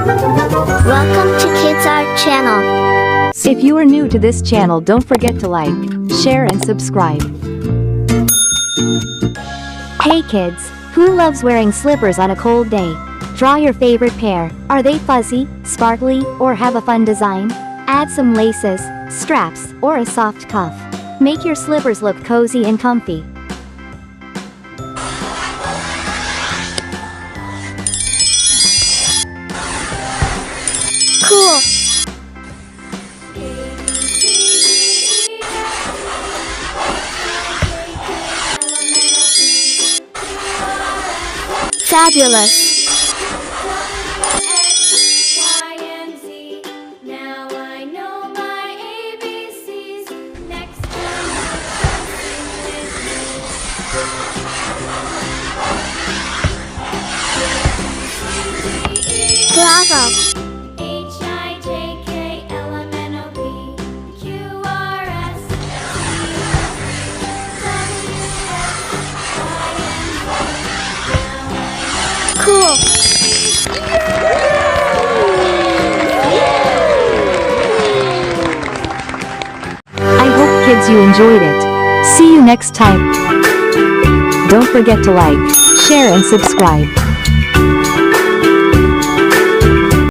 Welcome to Kids Art Channel. If you are new to this channel, don't forget to like, share and subscribe. Hey kids, who loves wearing slippers on a cold day? Draw your favorite pair. Are they fuzzy, sparkly, or have a fun design? Add some laces, straps, or a soft cuff. Make your slippers look cozy and comfy. Cool. Fabulous. Bravo. Cool. I hope kids you enjoyed it. See you next time. Don't forget to like, share and subscribe.